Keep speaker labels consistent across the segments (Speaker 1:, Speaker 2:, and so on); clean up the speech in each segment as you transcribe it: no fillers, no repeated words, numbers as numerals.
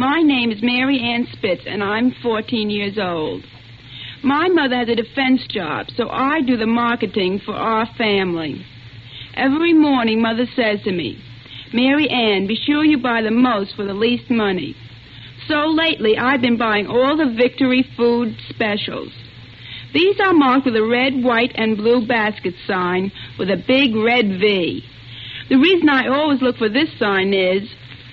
Speaker 1: My name is Mary Ann Spitz, and I'm 14 years old. My mother has a defense job, so I do the marketing for our family. Every morning, Mother says to me, Mary Ann, be sure you buy the most for the least money. So lately, I've been buying all the Victory food specials. These are marked with a red, white, and blue basket sign with a big red V. The reason I always look for this sign is,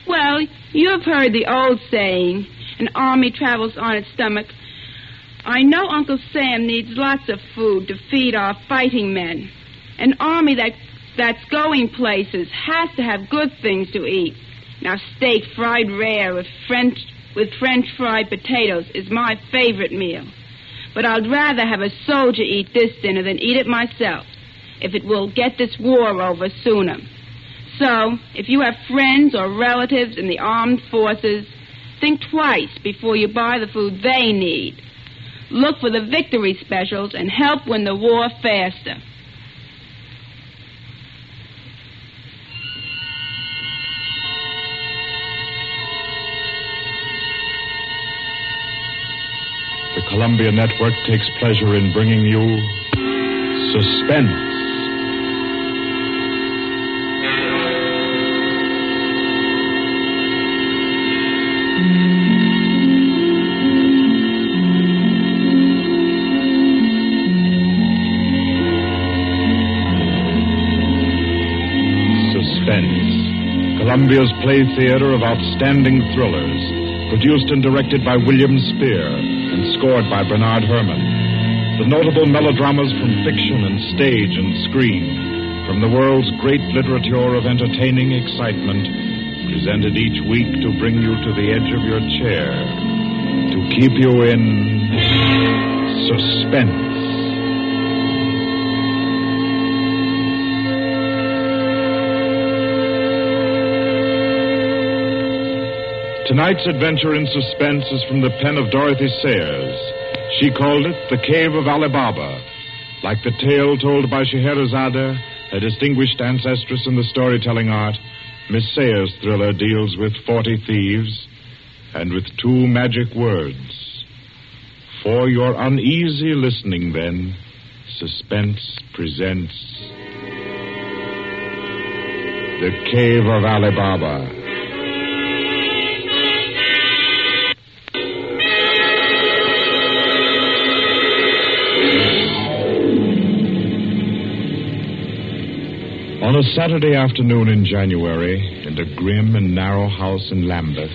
Speaker 1: well, you have heard the old saying, an army travels on its stomach. I know Uncle Sam needs lots of food to feed our fighting men. An army that's going places has to have good things to eat. Now, steak fried rare with French fried potatoes is my favorite meal. But I'd rather have a soldier eat this dinner than eat it myself, if it will get this war over sooner. So, if you have friends or relatives in the armed forces, think twice before you buy the food they need. Look for the Victory specials and help win the war faster.
Speaker 2: The Columbia Network takes pleasure in bringing you Suspense. Columbia's play theater of outstanding thrillers, produced and directed by William Spear and scored by Bernard Herrmann. The notable melodramas from fiction and stage and screen, from the world's great literature of entertaining excitement, presented each week to bring you to the edge of your chair, to keep you in suspense. Tonight's adventure in suspense is from the pen of Dorothy Sayers. She called it The Cave of Ali Baba. Like the tale told by Scheherazade, a distinguished ancestress in the storytelling art, Miss Sayers' thriller deals with 40 thieves and with 2 magic words. For your uneasy listening, then, Suspense presents The Cave of Ali Baba. On a Saturday afternoon in January, in a grim and narrow house in Lambeth,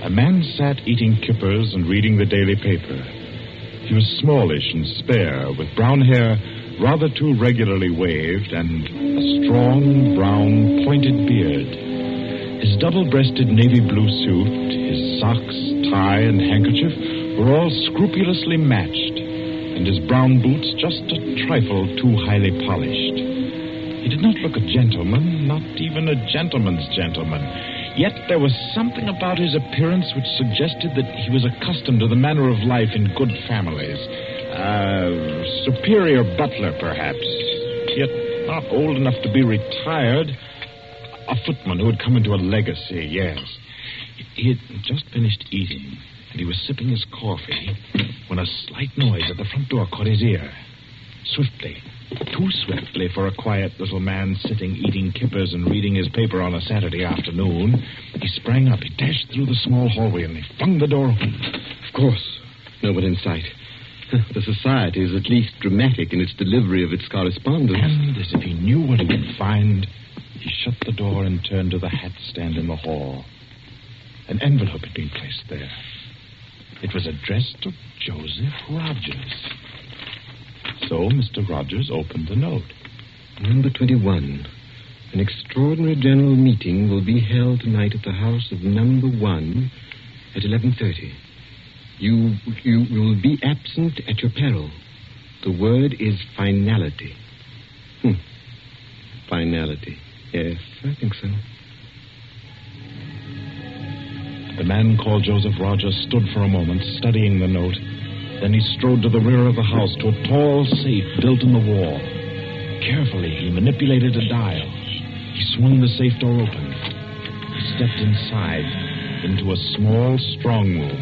Speaker 2: a man sat eating kippers and reading the daily paper. He was smallish and spare, with brown hair rather too regularly waved and a strong, brown, pointed beard. His double-breasted navy blue suit, his socks, tie, and handkerchief were all scrupulously matched, and his brown boots just a trifle too highly polished. He did not look a gentleman, not even a gentleman's gentleman. Yet there was something about his appearance which suggested that he was accustomed to the manner of life in good families. Superior butler, perhaps, yet not old enough to be retired. A footman who had come into a legacy, yes. He had just finished eating, and he was sipping his coffee when a slight noise at the front door caught his ear. Swiftly, too swiftly for a quiet little man sitting eating kippers and reading his paper on a Saturday afternoon, he sprang up. He dashed through the small hallway and he flung the door open.
Speaker 3: Of course, no one in sight. The society is at least dramatic in its delivery of its correspondence.
Speaker 2: And as if he knew what he would find, he shut the door and turned to the hat stand in the hall. An envelope had been placed there. It was addressed to Joseph Rogers. So Mr. Rogers opened the note.
Speaker 3: Number 21. An extraordinary general meeting will be held tonight at the house of number 1 at 11:30. You will be absent at your peril. The word is finality. Finality. Yes, I think so.
Speaker 2: The man called Joseph Rogers stood for a moment, studying the note. Then he strode to the rear of the house, to a tall safe built in the wall. Carefully, he manipulated a dial. He swung the safe door open. He stepped inside. into a small strong room.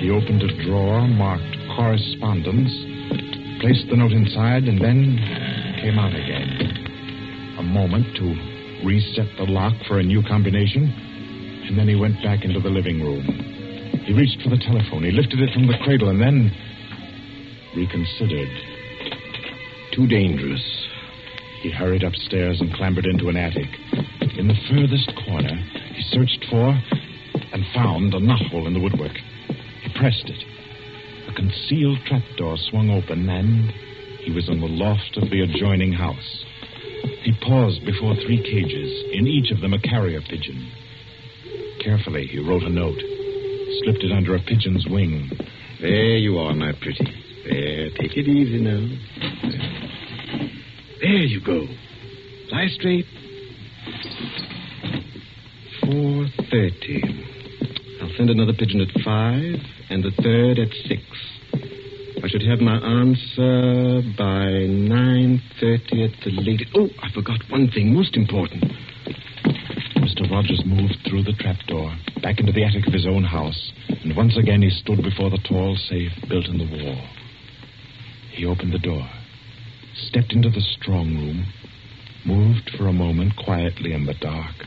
Speaker 2: He opened a drawer marked correspondence, placed the note inside, and then came out again. A moment to reset the lock for a new combination, and then he went back into the living room. He reached for the telephone. He lifted it from the cradle and then reconsidered.
Speaker 3: Too dangerous.
Speaker 2: He hurried upstairs and clambered into an attic. In the furthest corner, he searched for and found a knothole in the woodwork. He pressed it. A concealed trapdoor swung open, and he was in the loft of the adjoining house. He paused before 3 cages, in each of them a carrier pigeon. Carefully, he wrote a note, slipped it under a pigeon's wing.
Speaker 3: There you are, my pretty. There, take it easy now. There you go. Lie straight. 4:30. I'll send another pigeon at 5 and the third at 6. I should have my answer by 9:30 at the latest. Oh, I forgot one thing, most important.
Speaker 2: Mr. Rogers moved through the trapdoor, back into the attic of his own house, and once again he stood before the tall safe built in the wall. He opened the door, stepped into the strong room, moved for a moment quietly in the dark,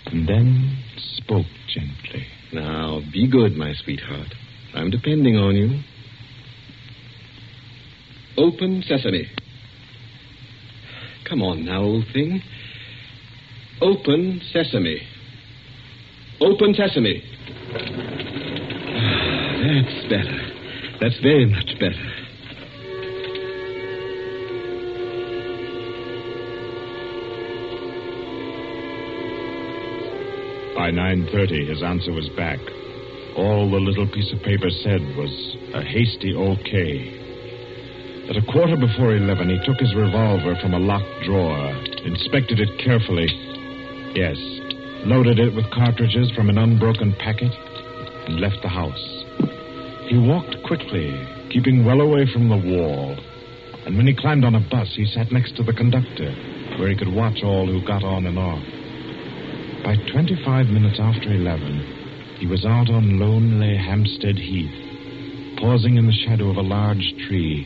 Speaker 2: and then spoke gently.
Speaker 3: Now, be good, my sweetheart. I'm depending on you. Open sesame. Come on now, old thing. Open sesame. Open sesame. That's better. That's very much better.
Speaker 2: By 9:30, his answer was back. All the little piece of paper said was a hasty okay. At 11:15, he took his revolver from a locked drawer, inspected it carefully. Yes, loaded it with cartridges from an unbroken packet, and left the house. He walked quickly, keeping well away from the wall. And when he climbed on a bus, he sat next to the conductor, where he could watch all who got on and off. By 25 minutes after 11, he was out on lonely Hampstead Heath, pausing in the shadow of a large tree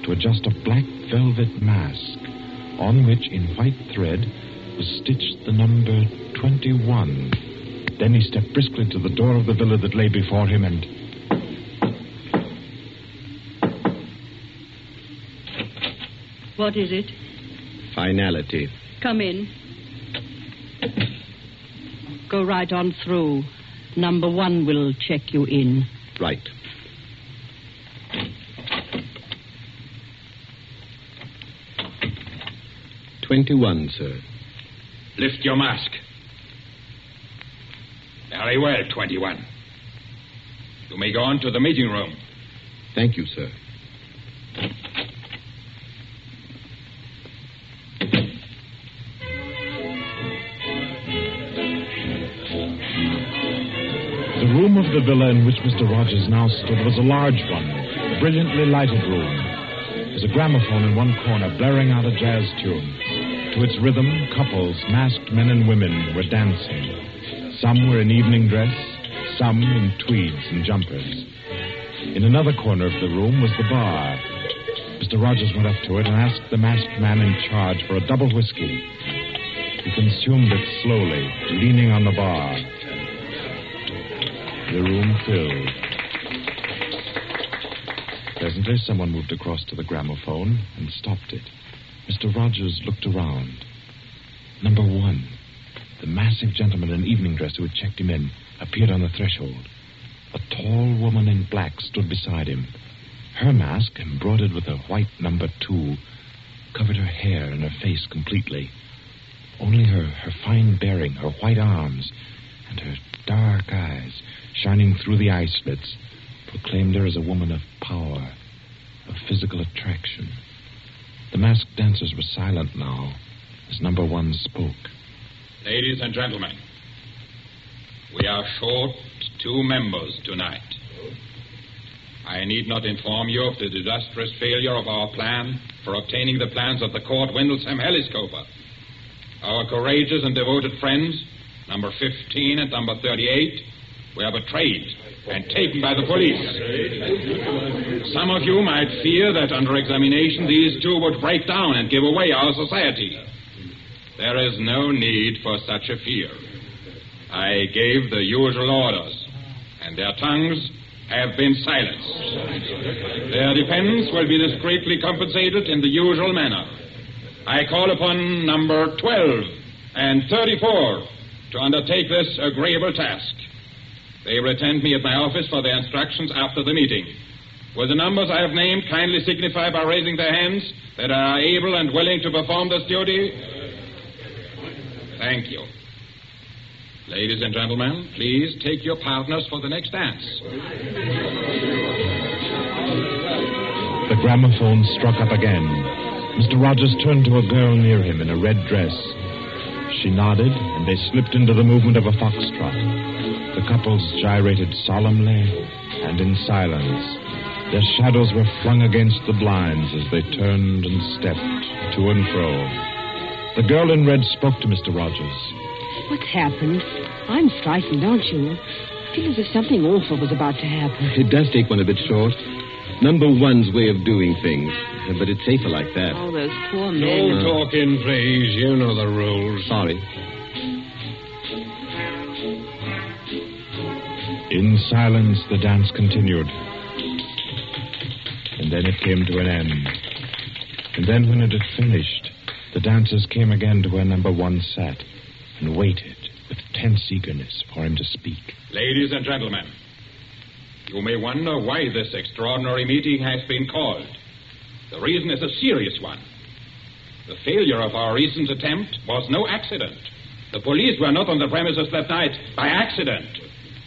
Speaker 2: to adjust a black velvet mask, on which, in white thread, was stitched the number 21. Then he stepped briskly to the door of the villa that lay before him and...
Speaker 4: What is it?
Speaker 3: Finality.
Speaker 4: Come in. Go right on through. Number 1 will check you in.
Speaker 3: Right. "21, sir.
Speaker 5: Lift your mask. Very well, 21. You may go on to the meeting room.
Speaker 3: Thank you, sir.
Speaker 2: The room of the villa in which Mr. Rogers now stood was a large one, a brilliantly lighted room. There was a gramophone in one corner, blaring out a jazz tune. To its rhythm, couples, masked men and women, were dancing. Some were in evening dress, some in tweeds and jumpers. In another corner of the room was the bar. Mr. Rogers went up to it and asked the masked man in charge for a double whiskey. He consumed it slowly, leaning on the bar. The room filled. Presently, someone moved across to the gramophone and stopped it. Mr. Rogers looked around. Number 1, the massive gentleman in evening dress who had checked him in, appeared on the threshold. A tall woman in black stood beside him. Her mask, embroidered with a white number 2, covered her hair and her face completely. Only her fine bearing, her white arms, and her dark eyes, shining through the eye slits, proclaimed her as a woman of power, of physical attraction. The masked dancers were silent now as number 1 spoke.
Speaker 5: Ladies and gentlemen, we are short 2 members tonight. I need not inform you of the disastrous failure of our plan for obtaining the plans of the Court Windlesham Heliscoper. Our courageous and devoted friends, number 15 and number 38, were betrayed and taken by the police. Some of you might fear that under examination these two would break down and give away our society. There is no need for such a fear. I gave the usual orders, and their tongues have been silenced. Their defense will be discreetly compensated in the usual manner. I call upon number 12 and 34 to undertake this agreeable task. They will attend me at my office for their instructions after the meeting. Will the numbers I have named kindly signify by raising their hands that are able and willing to perform this duty? Thank you. Ladies and gentlemen, please take your partners for the next dance.
Speaker 2: The gramophone struck up again. Mr. Rogers turned to a girl near him in a red dress. She nodded, and they slipped into the movement of a foxtrot. The couples gyrated solemnly and in silence. Their shadows were flung against the blinds as they turned and stepped to and fro. The girl in red spoke to Mr. Rogers.
Speaker 6: What's happened? I'm frightened, aren't you? I feel as if something awful was about to happen.
Speaker 3: It does take one a bit short. Number one's way of doing things. But it's safer like that.
Speaker 6: Oh, those poor men.
Speaker 7: Don't talk in, please. You know the rules.
Speaker 3: Sorry.
Speaker 2: In silence, the dance continued. And then it came to an end. And then when it had finished, the dancers came again to where number one sat and waited with tense eagerness for him to speak.
Speaker 5: Ladies and gentlemen, you may wonder why this extraordinary meeting has been called. The reason is a serious one. The failure of our recent attempt was no accident. The police were not on the premises that night by accident.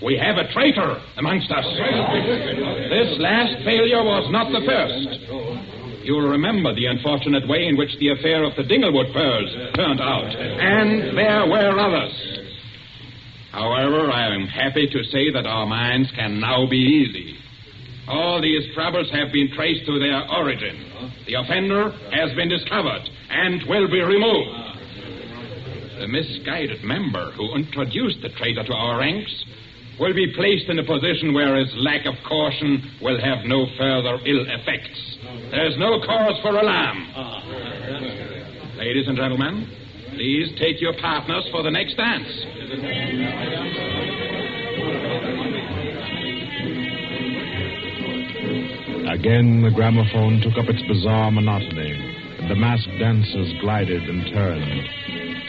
Speaker 5: We have a traitor amongst us. This last failure was not the first. You'll remember the unfortunate way in which the affair of the Dinglewood pearls turned out. And there were others. However, I am happy to say that our minds can now be easy. All these troubles have been traced to their origin. The offender has been discovered and will be removed. The misguided member who introduced the traitor to our ranks will be placed in a position where his lack of caution will have no further ill effects. There's no cause for alarm. Ladies and gentlemen, please take your partners for the next dance.
Speaker 2: Again, the gramophone took up its bizarre monotony, and the masked dancers glided and turned,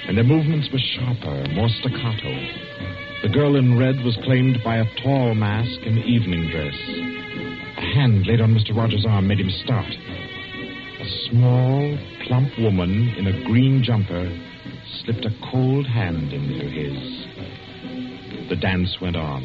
Speaker 2: and their movements were sharper, more staccato. The girl in red was claimed by a tall mask in evening dress. A hand laid on Mr. Rogers' arm made him start. A small, plump woman in a green jumper slipped a cold hand into his. The dance went on.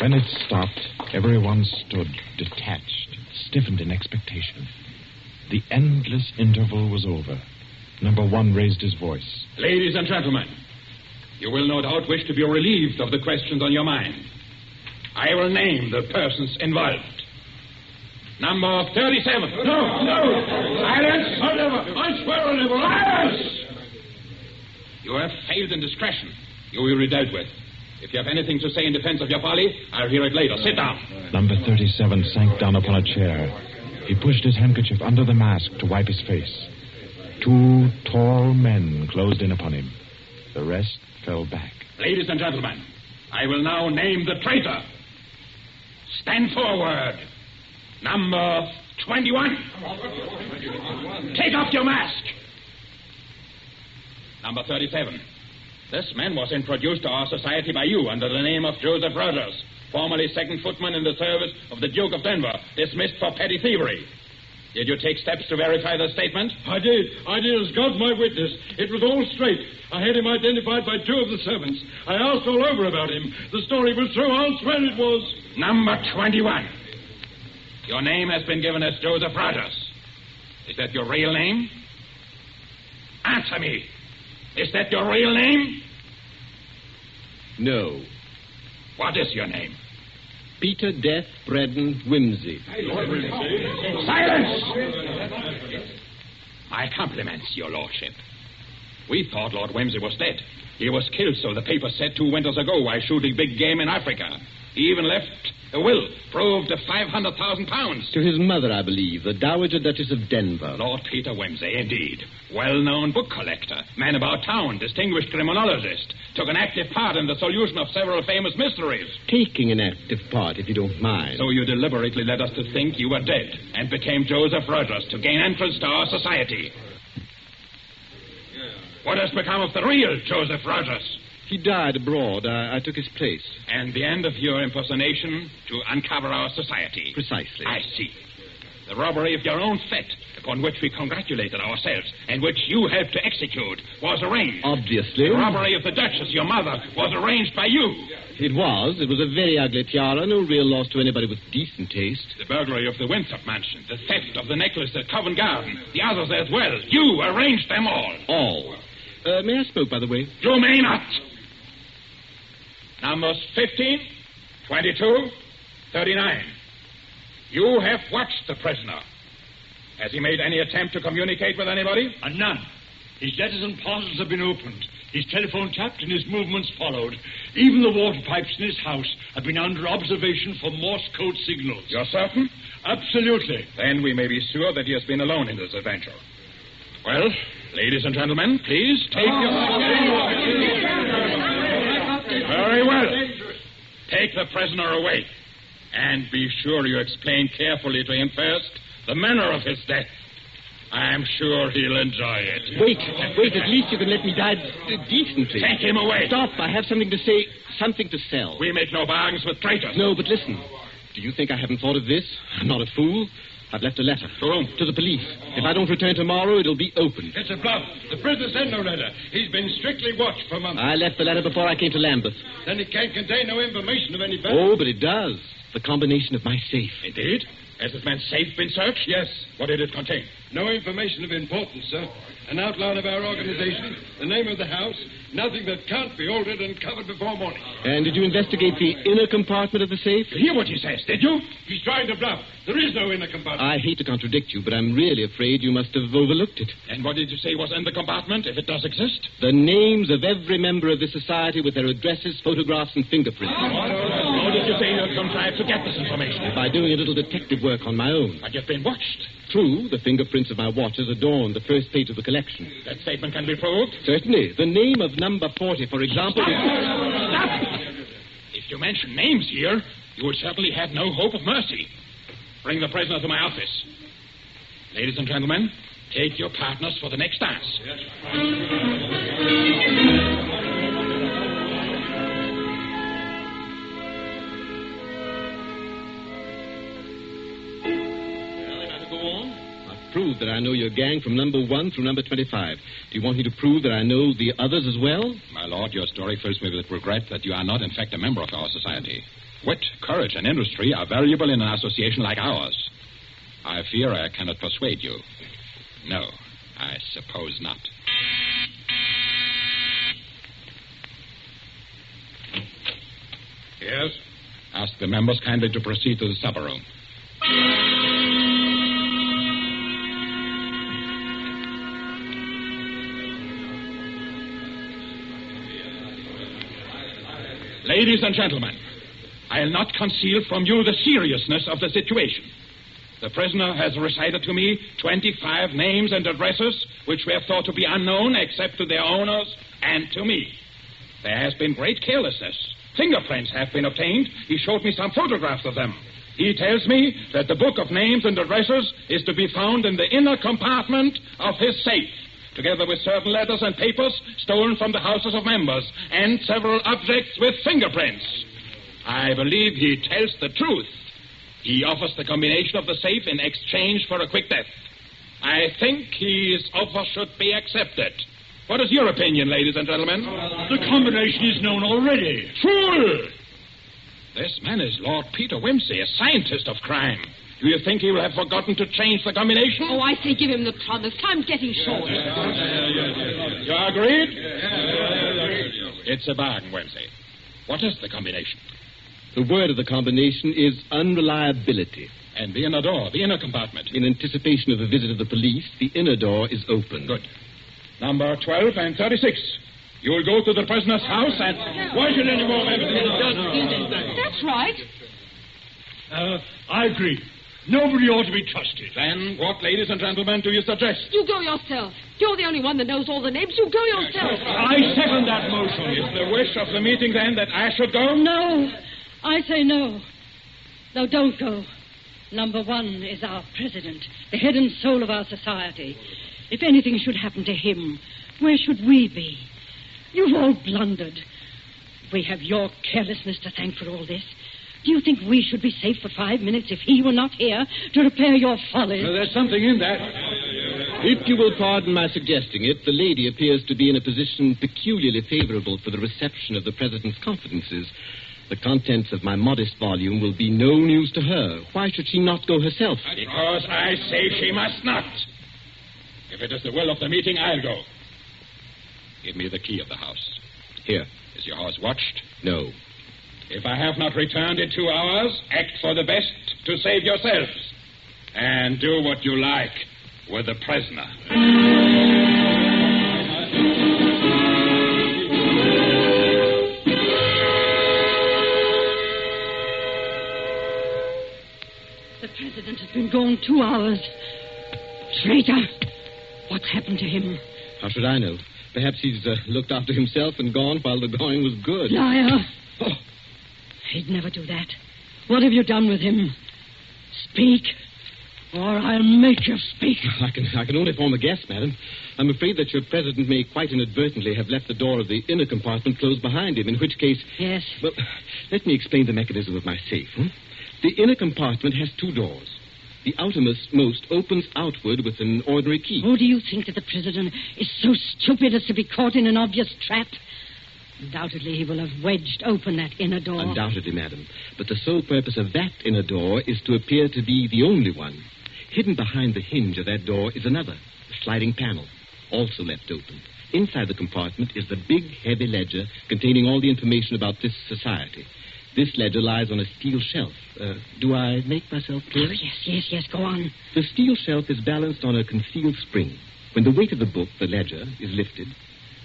Speaker 2: When it stopped, everyone stood detached, stiffened in expectation. The endless interval was over. Number one raised his voice.
Speaker 5: Ladies and gentlemen, you will no doubt wish to be relieved of the questions on your mind. I will name the persons involved. Number 37. No. Silence. I swear I'll never. Silence! You have failed in discretion. You will be dealt with. If you have anything to say in defense of your folly, I'll hear it later. Sit down.
Speaker 2: Number 37 sank down upon a chair. He pushed his handkerchief under the mask to wipe his face. Two tall men closed in upon him. The rest fell back.
Speaker 5: Ladies and gentlemen, I will now name the traitor. Stand forward. Number 21. Take off your mask. Number 37. This man was introduced to our society by you under the name of Joseph Rogers, formerly second footman in the service of the Duke of Denver, dismissed for petty thievery. Did you take steps to verify the statement?
Speaker 7: I did as God's my witness. It was all straight. I had him identified by two of the servants. I asked all over about him. The story was true. I'll swear it was.
Speaker 5: Number 21. Your name has been given as Joseph Rogers. Is that your real name? Answer me. Is that your real name?
Speaker 3: No.
Speaker 5: What is your name?
Speaker 3: Peter Death Braddon Whimsy.
Speaker 5: Silence! I compliments your lordship. We thought Lord Wemsey was dead. He was killed, so the paper said 2 winters ago, while shooting big game in Africa. He even left a will, proved of £500,000.
Speaker 3: To his mother, I believe, the Dowager Duchess of Denver.
Speaker 5: Lord Peter Wemsey, indeed. Well-known book collector, man about town, distinguished criminologist. Took an active part in the solution of several famous mysteries.
Speaker 3: Taking an active part, if you don't mind.
Speaker 5: So you deliberately led us to think you were dead and became Joseph Rogers to gain entrance to our society. What has become of the real Joseph Rogers?
Speaker 3: He died abroad. I took his place.
Speaker 5: And the end of your impersonation to uncover our society.
Speaker 3: Precisely.
Speaker 5: I see. The robbery of your own fete, upon which we congratulated ourselves, and which you helped to execute, was arranged.
Speaker 3: Obviously.
Speaker 5: The robbery of the Duchess, your mother, was arranged by you.
Speaker 3: It was. It was a very ugly tiara. No real loss to anybody with decent taste.
Speaker 5: The burglary of the Winthrop mansion, the theft of the necklace at Covent Garden, the others as well. You arranged them all.
Speaker 3: All. May I smoke, by the way?
Speaker 5: You may not. Numbers 15, 22, 39. You have watched the prisoner. Has he made any attempt to communicate with anybody?
Speaker 7: None. His letters and parcels have been opened. His telephone tapped and his movements followed. Even the water pipes in his house have been under observation for Morse code signals.
Speaker 5: You're certain?
Speaker 7: Absolutely.
Speaker 5: Then we may be sure that he has been alone in this adventure. Well, ladies and gentlemen, please take Very well. Take the prisoner away. And be sure you explain carefully to him first the manner of his death. I'm sure he'll enjoy it.
Speaker 3: Wait, at least you can let me die decently.
Speaker 5: Take him away.
Speaker 3: Stop, I have something to say, something to sell.
Speaker 5: We make no bargains with traitors.
Speaker 3: No, but listen. Do you think I haven't thought of this? I'm not a fool. I've left a letter.
Speaker 5: To whom?
Speaker 3: To the police. If I don't return tomorrow, it'll be opened.
Speaker 7: It's a bluff. The prisoner sent no letter. He's been strictly watched for months.
Speaker 3: I left the letter before I came to Lambeth.
Speaker 7: Then it can't contain no information of any value.
Speaker 3: Oh, but it does. The combination of my safe.
Speaker 5: Indeed? Has this man's safe been searched?
Speaker 7: Yes.
Speaker 5: What did it contain?
Speaker 7: No information of importance, sir. An outline of our organization, the name of the house, nothing that can't be altered and covered before morning.
Speaker 3: And did you investigate the inner compartment of the safe?
Speaker 5: You hear what he says, did you?
Speaker 7: He's trying to bluff. There is no inner compartment.
Speaker 3: I hate to contradict you, but I'm really afraid you must have overlooked it.
Speaker 5: And what did you say was in the compartment, if it does exist?
Speaker 3: The names of every member of the society with their addresses, photographs, and fingerprints.
Speaker 5: How did you say you contrived to get this information?
Speaker 3: By doing a little detective work on my own.
Speaker 5: But you've been watched.
Speaker 3: True, the fingerprints of my watches adorn the first page of the collection.
Speaker 5: That statement can be proved?
Speaker 3: Certainly. The name of number 40, for example...
Speaker 5: Stop! If you mention names here, you would certainly have no hope of mercy. Bring the prisoner to my office. Ladies and gentlemen, take your partners for the next dance. Yes.
Speaker 3: Prove that I know your gang from number 1 through number 25. Do you want me to prove that I know the others as well?
Speaker 5: My lord, your story fills me with regret that you are not, in fact, a member of our society. Wit, courage, and industry are valuable in an association like ours. I fear I cannot persuade you. No, I suppose not. Yes? Ask the members kindly to proceed to the supper room. Ladies and gentlemen, I'll not conceal from you the seriousness of the situation. The prisoner has recited to me 25 names and addresses which were thought to be unknown except to their owners and to me. There has been great carelessness. Fingerprints have been obtained. He showed me some photographs of them. He tells me that the book of names and addresses is to be found in the inner compartment of his safe, together with certain letters and papers stolen from the houses of members, and several objects with fingerprints. I believe he tells the truth. He offers the combination of the safe in exchange for a quick death. I think his offer should be accepted. What is your opinion, ladies and gentlemen?
Speaker 7: The combination is known already.
Speaker 5: Fool! This man is Lord Peter Wimsey, a scientist of crime. Do you think he will have forgotten to change the combination?
Speaker 6: Oh, I say give him the promise. Time's getting short.
Speaker 5: You agreed? It's a bargain, Wimsey. What is the combination?
Speaker 3: The word of the combination is unreliability.
Speaker 5: And the inner door, the inner compartment.
Speaker 3: In anticipation of the visit of the police, the inner door is open.
Speaker 5: Good. Number 12 and 36. You will go to the prisoner's house and... Why should any more members...
Speaker 6: That's right.
Speaker 7: I agree. Nobody ought to be trusted.
Speaker 5: Then what, ladies and gentlemen, do you suggest?
Speaker 6: You go yourself. You're the only one that knows all the names. You go yourself.
Speaker 7: I second that motion.
Speaker 5: Is the wish of the meeting, then, that I should go?
Speaker 4: No. I say no. No, don't go. Number 1 is our president, the head and soul of our society. If anything should happen to him, where should we be? You've all blundered. We have your carelessness to thank for all this. Do you think we should be safe for 5 minutes if he were not here to repair your folly?
Speaker 7: Well, there's something in that.
Speaker 3: If you will pardon my suggesting it, the lady appears to be in a position peculiarly favorable for the reception of the president's confidences. The contents of my modest volume will be no news to her. Why should she not go herself?
Speaker 5: Because I say she must not. If it is the will of the meeting, I'll go. Give me the key of the house.
Speaker 3: Here.
Speaker 5: Is your house watched?
Speaker 3: No.
Speaker 5: If I have not returned in 2 hours, act for the best to save yourselves. And do what you like with the prisoner.
Speaker 4: The president has been gone 2 hours. Traitor! What's happened to him?
Speaker 3: How should I know? Perhaps he's looked after himself and gone while the going was good.
Speaker 4: Liar!
Speaker 3: Oh.
Speaker 4: He'd never do that. What have you done with him? Speak, or I'll make you speak.
Speaker 3: I can only form a guess, madam. I'm afraid that your president may quite inadvertently have left the door of the inner compartment closed behind him, in which case...
Speaker 4: Yes.
Speaker 3: Well, let me explain the mechanism of my safe. The inner compartment has 2 doors. The outermost opens outward with an ordinary key.
Speaker 4: Oh, do you think that the president is so stupid as to be caught in an obvious trap? Undoubtedly, he will have wedged open that inner door.
Speaker 3: Undoubtedly, madam. But the sole purpose of that inner door is to appear to be the only one. Hidden behind the hinge of that door is another, a sliding panel, also left open. Inside the compartment is the big, heavy ledger containing all the information about this society. This ledger lies on a steel shelf. Do I make myself clear?
Speaker 4: Oh, yes, go on.
Speaker 3: The steel shelf is balanced on a concealed spring. When the weight of the book, the ledger, is lifted,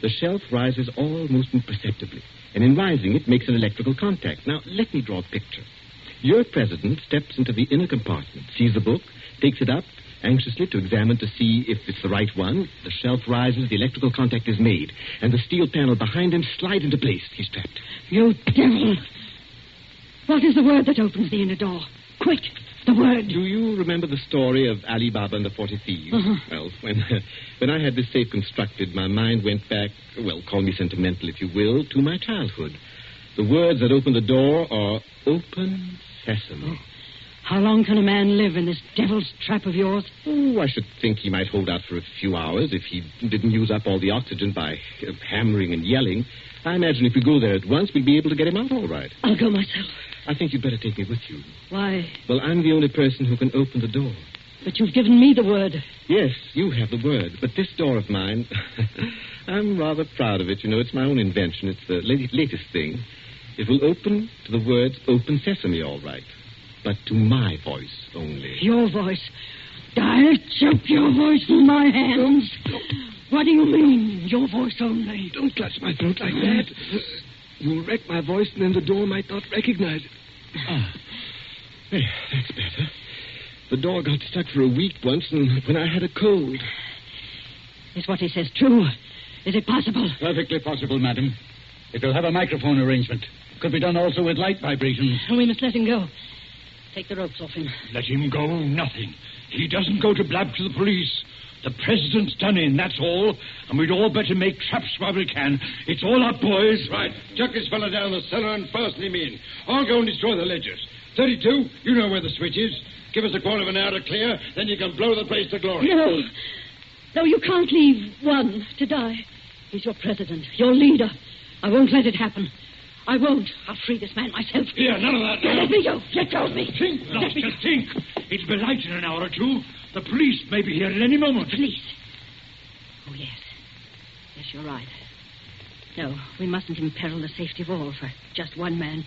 Speaker 3: the shelf rises almost imperceptibly, and in rising it makes an electrical contact. Now, let me draw a picture. Your president steps into the inner compartment, sees the book, takes it up, anxiously to examine to see if it's the right one. The shelf rises, the electrical contact is made, and the steel panel behind him slides into place. He's trapped.
Speaker 4: You devil! What is the word that opens the inner door? Quick, the word.
Speaker 3: Do you remember the story of Ali Baba and the 40 Thieves?
Speaker 4: Uh-huh.
Speaker 3: Well, when I had this safe constructed, my mind went back, well, call me sentimental if you will, to my childhood. The words that open the door are open sesame.
Speaker 4: Oh. How long can a man live in this devil's trap of yours?
Speaker 3: Oh, I should think he might hold out for a few hours if he didn't use up all the oxygen by hammering and yelling. I imagine if we go there at once, we'll be able to get him out all right.
Speaker 4: I'll go myself.
Speaker 3: I think you'd better take me with you.
Speaker 4: Why?
Speaker 3: Well, I'm the only person who can open the door.
Speaker 4: But you've given me the word.
Speaker 3: Yes, you have the word. But this door of mine, I'm rather proud of it. You know, it's my own invention. It's the latest thing. It will open to the words open sesame, all right. But to my voice only.
Speaker 4: Your voice? I'll choke your voice in my hands. What do you mean, your voice only?
Speaker 3: Don't clutch my throat like that. You'll wreck my voice, and then the door might not recognize it. Ah, there, that's better. The door got stuck for a week once, and when I had a cold.
Speaker 4: Is what he says true? Is it possible?
Speaker 7: Perfectly possible, madam. It will have a microphone arrangement. Could be done also with light vibrations.
Speaker 4: We must let him go. Take the ropes off him.
Speaker 7: Let him go? Nothing. He doesn't go to blab to the police. The president's done in, that's all. And we'd all better make traps while we can. It's all up, boys.
Speaker 8: Right. Chuck this fella down the cellar and fasten him in. I'll go and destroy the ledgers. 32, you know where the switch is. Give us a quarter of an hour to clear, then you can blow the place to glory.
Speaker 4: No. No, you can't leave one to die. He's your president, your leader. I won't let it happen. I won't. I'll free this man myself.
Speaker 8: Here, none of that.
Speaker 4: Let me go. Let go of me.
Speaker 7: Think, Lobster, think. It'll be light in an hour or two. The police may be here at any moment.
Speaker 4: Police? Oh, yes. Yes, you're right. No, we mustn't imperil the safety of all for just one man.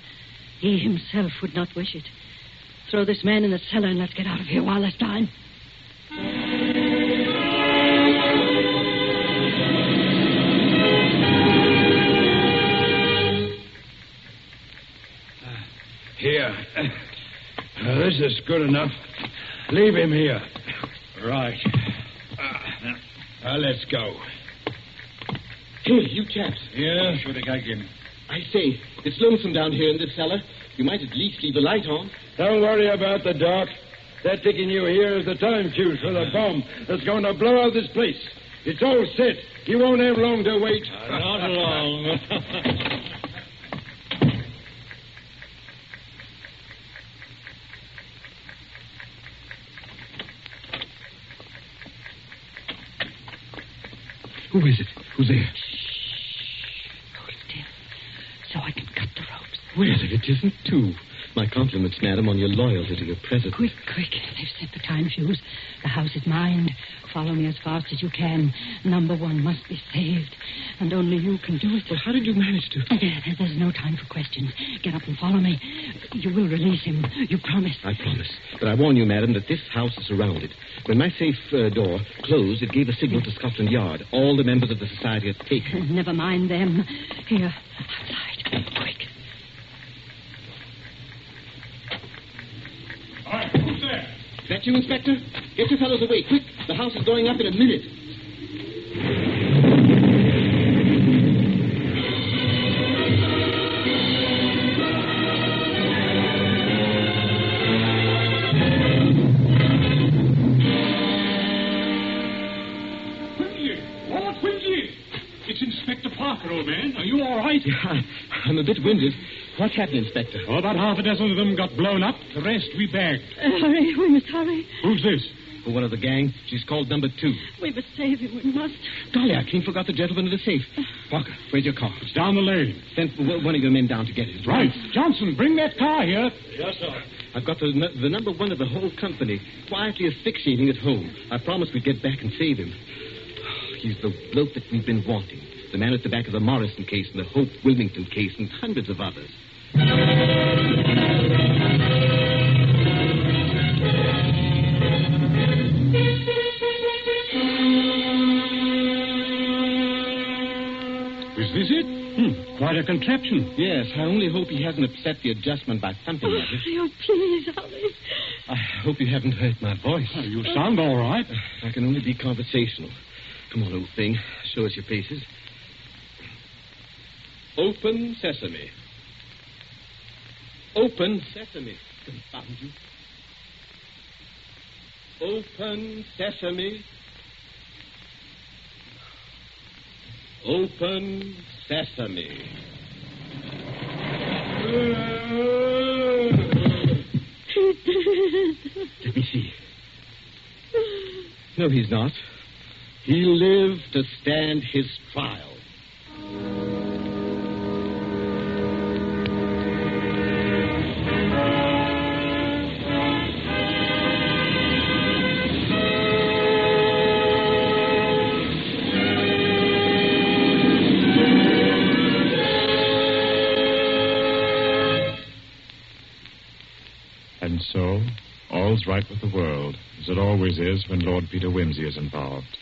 Speaker 4: He himself would not wish it. Throw this man in the cellar and let's get out of here while there's time.
Speaker 8: Here. This is good enough. Leave him here.
Speaker 7: Right.
Speaker 8: Let's go.
Speaker 3: Hey, you chaps.
Speaker 8: Yeah?
Speaker 7: Should I gag him?
Speaker 3: I say, it's lonesome down here in this cellar. You might at least leave the light on.
Speaker 8: Don't worry about the dark. They're taking you here as the time fuse for the bomb that's going to blow out this place. It's all set. You won't have long to wait.
Speaker 7: Not long.
Speaker 3: Who is it? Who's there?
Speaker 4: Hold still, so I can cut the ropes.
Speaker 3: Well, it isn't two. My compliments, madam, on your loyalty to your president.
Speaker 4: Quick. They've set the time fuse. The house is mine. Follow me as fast as you can. Number 1 must be saved. And only you can do it.
Speaker 3: Well, how did you manage to?
Speaker 4: There's no time for questions. Get up and follow me. You will release him. You promise.
Speaker 3: I promise. But I warn you, madam, that this house is surrounded. When my safe door closed, it gave a signal to Scotland Yard. All the members of the society are taken.
Speaker 4: Never mind them. Here, outside. Quick.
Speaker 7: All right, who's there?
Speaker 3: Is that you, Inspector? Get your fellows away, quick. The house is going up in a minute.
Speaker 7: Quincy! It's Inspector Parker, old man. Are you all right?
Speaker 3: Yeah, I'm a bit winded. What's happened, Inspector?
Speaker 7: Oh, about half a dozen of them got blown up. The rest we bagged.
Speaker 4: Hurry, we must hurry.
Speaker 7: Who's this?
Speaker 3: For one of the gang. She's called number 2.
Speaker 4: We must save him, we must.
Speaker 3: Golly, I clean forgot the gentleman in the safe. Parker, where's your car?
Speaker 7: It's down the lane.
Speaker 3: Send one of your men down to get it.
Speaker 7: Right. Johnson, bring that car here. Yes, sir.
Speaker 3: I've got the number 1 of the whole company quietly asphyxiating at home. I promised we'd get back and save him. He's the bloke that we've been wanting. The man at the back of the Morrison case and the Hope Wilmington case and hundreds of others.
Speaker 7: Is this it? Quite a contraption.
Speaker 3: Yes, I only hope he hasn't upset the adjustment by thumping at it.
Speaker 4: Oh, please, hurry.
Speaker 3: I hope you haven't hurt my voice.
Speaker 7: Oh, you sound all right.
Speaker 3: I can only be conversational. Come on, old thing. Show us your paces. Open sesame. Open sesame. Confound you. Open sesame. Open sesame. Let me see. No, he's not. He lived to stand his trial.
Speaker 2: And so, all's right with the world, as it always is when Lord Peter Wimsey is involved.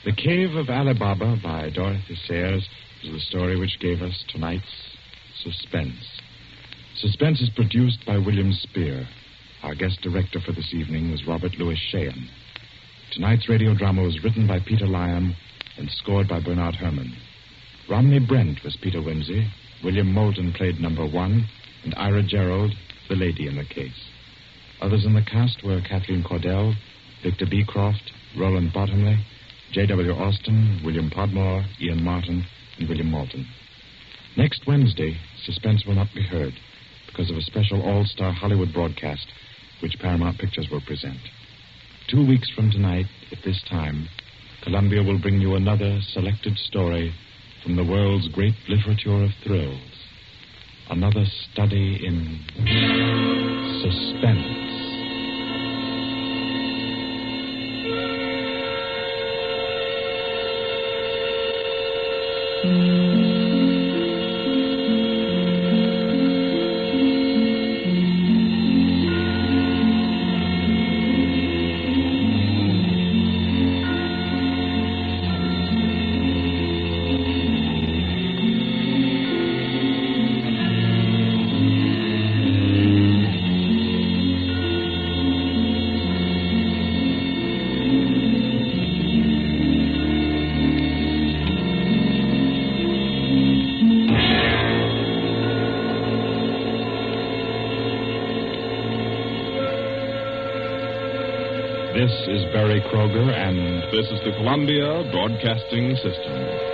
Speaker 2: The Cave of Ali Baba by Dorothy Sayers is the story which gave us tonight's Suspense. Suspense is produced by William Spear. Our guest director for this evening was Robert Louis Sheehan. Tonight's radio drama was written by Peter Lyon and scored by Bernard Herrmann. Romney Brent was Peter Wimsey, William Moulton played number 1, and Ira Gerald, the lady in the case. Others in the cast were Kathleen Cordell, Victor Beecroft, Roland Bottomley, J.W. Austin, William Podmore, Ian Martin, and William Moulton. Next Wednesday, Suspense will not be heard because of a special all-star Hollywood broadcast which Paramount Pictures will present. 2 weeks from tonight, at this time, Columbia will bring you another selected story from the world's great literature of thrills. Another study in suspense. This is Barry Kroger, and
Speaker 9: this is the Columbia Broadcasting System.